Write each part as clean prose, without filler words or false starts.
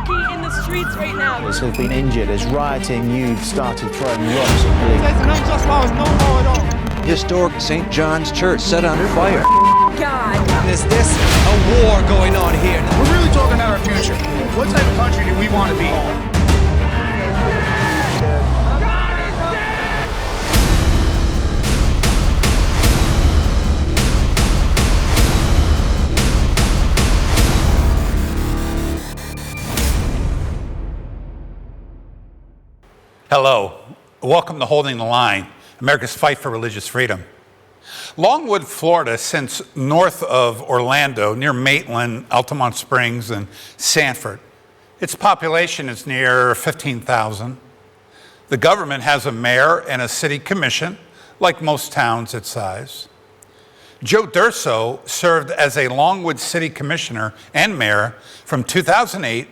anarchy in the streets right now. Has been injured as rioting youth started throwing rocks at police. Says an unjust law is no law at all. Historic St. John's Church set under fire. God. Is this a war going on here? We're really talking about our future. What type of country do we want to be? Hello, welcome to Holding the Line, America's fight for religious freedom. Longwood, Florida sits north of Orlando, near Maitland, Altamont Springs, and Sanford. Its population is near 15,000. The government has a mayor and a city commission, like most towns its size. Joe Durso served as a Longwood city commissioner and mayor from 2008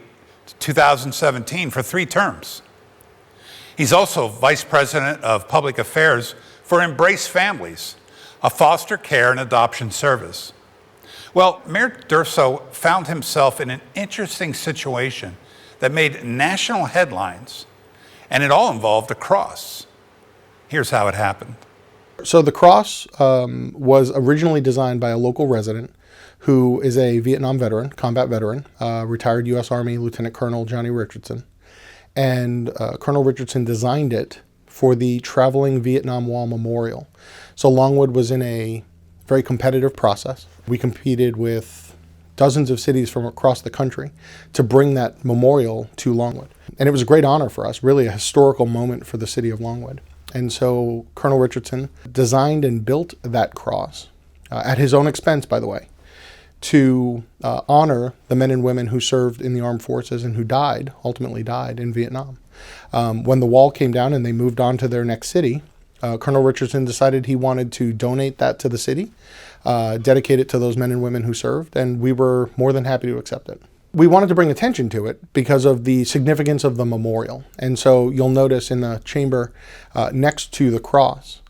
to 2017 for 3 terms. He's also Vice President of Public Affairs for Embrace Families, a foster care and adoption service. Well, Mayor Durso found himself in an interesting situation that made national headlines, and it all involved a cross. Here's how it happened. So the cross was originally designed by a local resident who is a Vietnam veteran, combat veteran, retired U.S. Army Lieutenant Colonel Johnny Richardson. And Colonel Richardson designed it for the Traveling Vietnam Wall Memorial. So Longwood was in a very competitive process. We competed with dozens of cities from across the country to bring that memorial to Longwood. And it was a great honor for us, really a historical moment for the city of Longwood. And so Colonel Richardson designed and built that cross, at his own expense, by the way, to honor the men and women who served in the armed forces and who ultimately died in Vietnam. When the wall came down and they moved on to their next city, Colonel Richardson decided he wanted to donate that to the city, dedicate it to those men and women who served, and we were more than happy to accept it. We wanted to bring attention to it because of the significance of the memorial. And so you'll notice in the chamber next to the cross,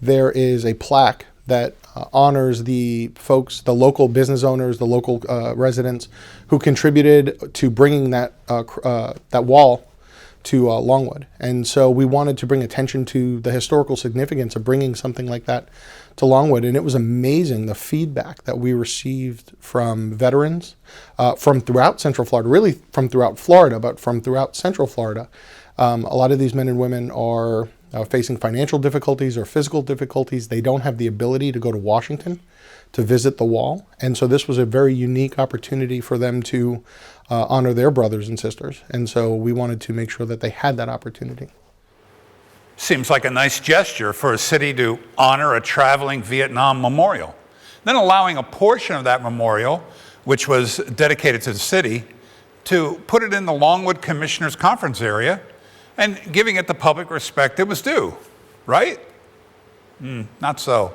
there is a plaque that honors the folks, the local business owners, the local residents who contributed to bringing that wall to Longwood. And so we wanted to bring attention to the historical significance of bringing something like that to Longwood. And it was amazing the feedback that we received from veterans from throughout Central Florida, really from throughout Florida, but from throughout Central Florida. A lot of these men and women are facing financial difficulties or physical difficulties. They don't have the ability to go to Washington to visit the wall. And so this was a very unique opportunity for them to honor their brothers and sisters. And so we wanted to make sure that they had that opportunity. Seems like a nice gesture for a city to honor a traveling Vietnam memorial. Then allowing a portion of that memorial, which was dedicated to the city, to put it in the Longwood Commissioners Conference area and giving it the public respect it was due, right? Not so.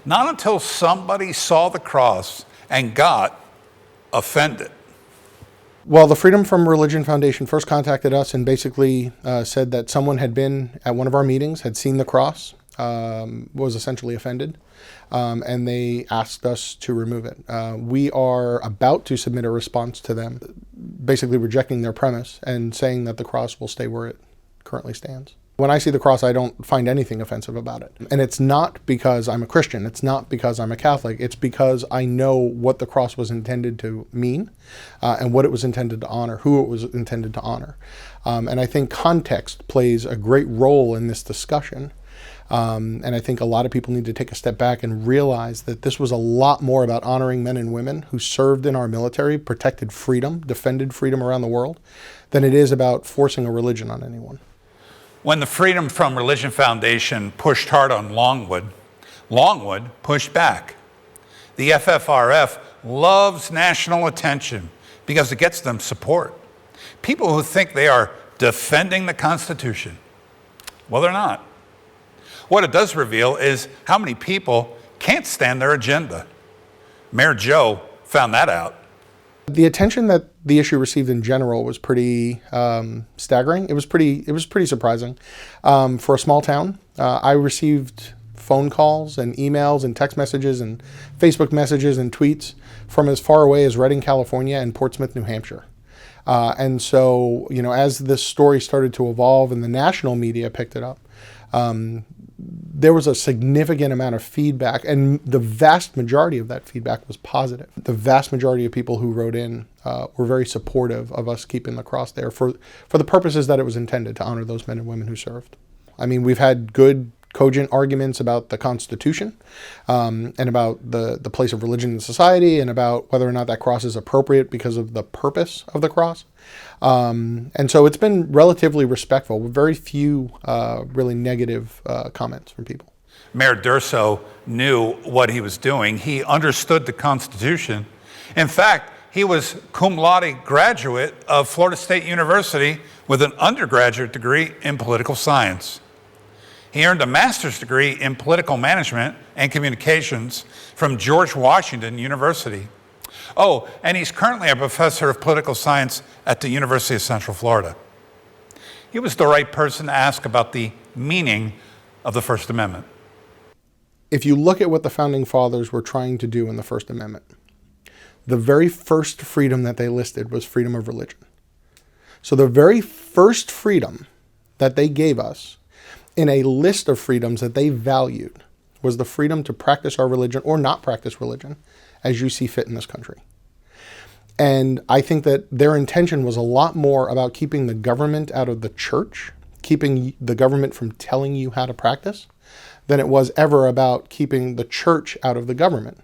Not until somebody saw the cross and got offended. Well, the Freedom from Religion Foundation first contacted us and basically said that someone had been at one of our meetings, had seen the cross, was essentially offended, and they asked us to remove it. We are about to submit a response to them, basically rejecting their premise and saying that the cross will stay where it currently stands. When I see the cross, I don't find anything offensive about it. And it's not because I'm a Christian. It's not because I'm a Catholic. It's because I know what the cross was intended to mean and what it was intended to honor, who it was intended to honor. And I think context plays a great role in this discussion. And I think a lot of people need to take a step back and realize that this was a lot more about honoring men and women who served in our military, protected freedom, defended freedom around the world, than it is about forcing a religion on anyone. When the Freedom from Religion Foundation pushed hard on Longwood, Longwood pushed back. The FFRF loves national attention because it gets them support. People who think they are defending the Constitution. Well, they're not. What it does reveal is how many people can't stand their agenda. Mayor Joe found that out. The attention that the issue received in general was pretty staggering. It was pretty surprising. For a small town, I received phone calls and emails and text messages and Facebook messages and tweets from as far away as Redding, California and Portsmouth, New Hampshire. And so, as this story started to evolve and the national media picked it up, there was a significant amount of feedback, and the vast majority of that feedback was positive. The vast majority of people who wrote in were very supportive of us keeping the cross there for the purposes that it was intended, to honor those men and women who served. I mean, we've had good, cogent arguments about the Constitution and about the place of religion in society, and about whether or not that cross is appropriate because of the purpose of the cross. And so it's been relatively respectful, with very few really negative comments from people. Mayor Durso knew what he was doing. He understood the Constitution. In fact, he was cum laude graduate of Florida State University with an undergraduate degree in political science. He earned a master's degree in political management and communications from George Washington University. Oh, and he's currently a professor of political science at the University of Central Florida. He was the right person to ask about the meaning of the First Amendment. If you look at what the Founding Fathers were trying to do in the First Amendment, the very first freedom that they listed was freedom of religion. So the very first freedom that they gave us in a list of freedoms that they valued was the freedom to practice our religion or not practice religion as you see fit in this country. And I think that their intention was a lot more about keeping the government out of the church, keeping the government from telling you how to practice, than it was ever about keeping the church out of the government,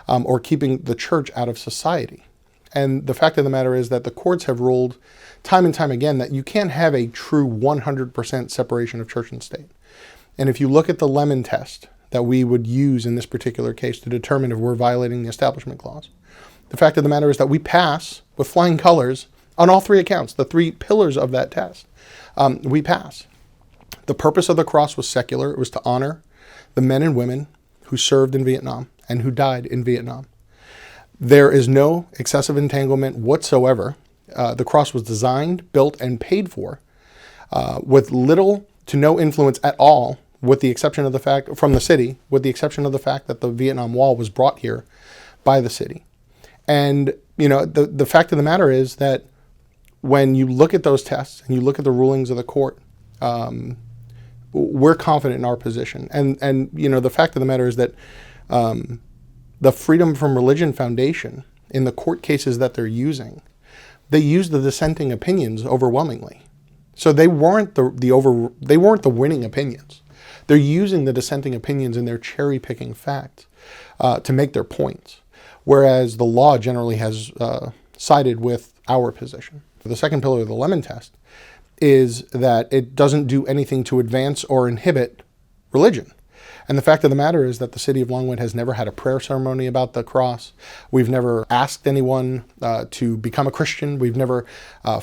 or keeping the church out of society. And the fact of the matter is that the courts have ruled time and time again that you can't have a true 100% separation of church and state. And if you look at the Lemon test that we would use in this particular case to determine if we're violating the Establishment Clause, the fact of the matter is that we pass with flying colors on all three accounts, the three pillars of that test. We pass. The purpose of the cross was secular. It was to honor the men and women who served in Vietnam and who died in Vietnam. There is no excessive entanglement whatsoever. The cross was designed, built, and paid for with little to no influence at all, with the exception of the fact, from the city, with the exception of the fact that the Vietnam Wall was brought here by the city. And, the fact of the matter is that when you look at those tests and you look at the rulings of the court, we're confident in our position. And the fact of the matter is that the Freedom from Religion Foundation, in the court cases that they're using, they use the dissenting opinions overwhelmingly. So they weren't the winning opinions. They're using the dissenting opinions and they're cherry picking facts to make their points, whereas the law generally has sided with our position. The second pillar of the Lemon test is that it doesn't do anything to advance or inhibit religion. And the fact of the matter is that the city of Longwood has never had a prayer ceremony about the cross. We've never asked anyone to become a Christian. We've never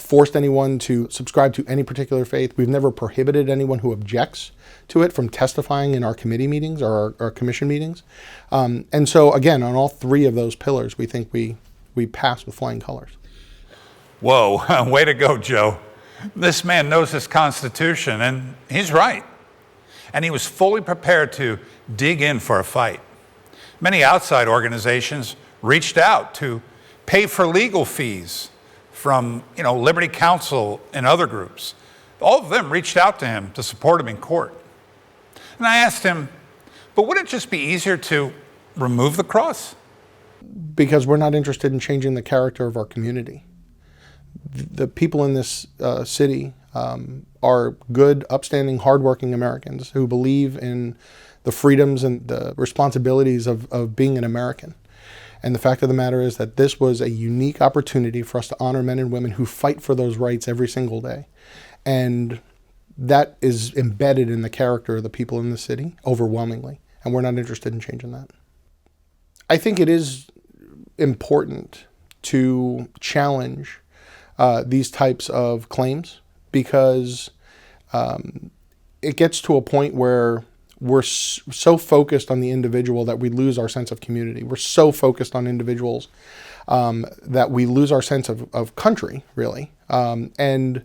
forced anyone to subscribe to any particular faith. We've never prohibited anyone who objects to it from testifying in our committee meetings or our commission meetings. And so, again, on all three of those pillars, we think we pass with flying colors. Whoa, way to go, Joe. This man knows his Constitution, and he's right. And he was fully prepared to dig in for a fight. Many outside organizations reached out to pay for legal fees from, Liberty Counsel and other groups. All of them reached out to him to support him in court. And I asked him, but wouldn't it just be easier to remove the cross? Because we're not interested in changing the character of our community. The people in this city are good, upstanding, hardworking Americans who believe in the freedoms and the responsibilities of being an American. And the fact of the matter is that this was a unique opportunity for us to honor men and women who fight for those rights every single day. And that is embedded in the character of the people in the city overwhelmingly. And we're not interested in changing that. I think it is important to challenge these types of claims, because it gets to a point where we're so focused on the individual that we lose our sense of community. We're so focused on individuals that we lose our sense of country, really. And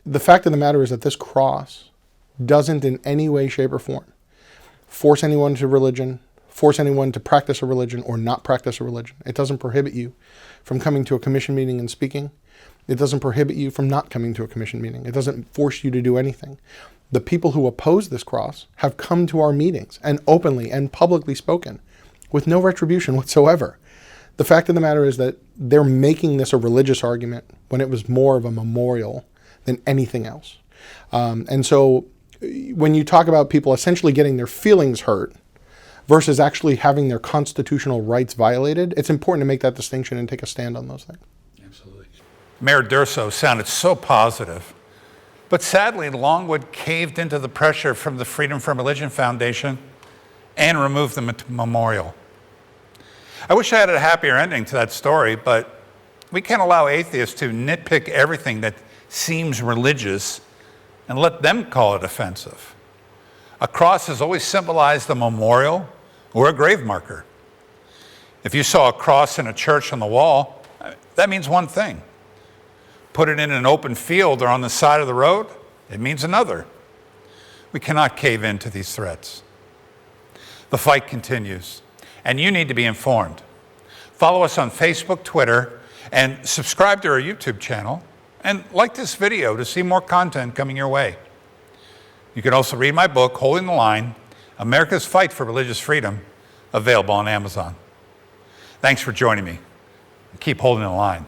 the fact of the matter is that this cross doesn't in any way, shape, or form force anyone to religion, force anyone to practice a religion or not practice a religion. It doesn't prohibit you from coming to a commission meeting and speaking. It doesn't prohibit you from not coming to a commission meeting. It doesn't force you to do anything. The people who oppose this cross have come to our meetings and openly and publicly spoken with no retribution whatsoever. The fact of the matter is that they're making this a religious argument when it was more of a memorial than anything else. And so when you talk about people essentially getting their feelings hurt versus actually having their constitutional rights violated, it's important to make that distinction and take a stand on those things. Absolutely. Mayor Durso sounded so positive, but sadly Longwood caved into the pressure from the Freedom from Religion Foundation and removed the memorial. I wish I had a happier ending to that story, but we can't allow atheists to nitpick everything that seems religious and let them call it offensive. A cross has always symbolized a memorial or a grave marker. If you saw a cross in a church on the wall, that means one thing. Put it in an open field or on the side of the road, it means another. We cannot cave in to these threats. The fight continues, and you need to be informed. Follow us on Facebook, Twitter, and subscribe to our YouTube channel, and like this video to see more content coming your way. You can also read my book, Holding the Line, America's Fight for Religious Freedom, available on Amazon. Thanks for joining me. Keep holding the line.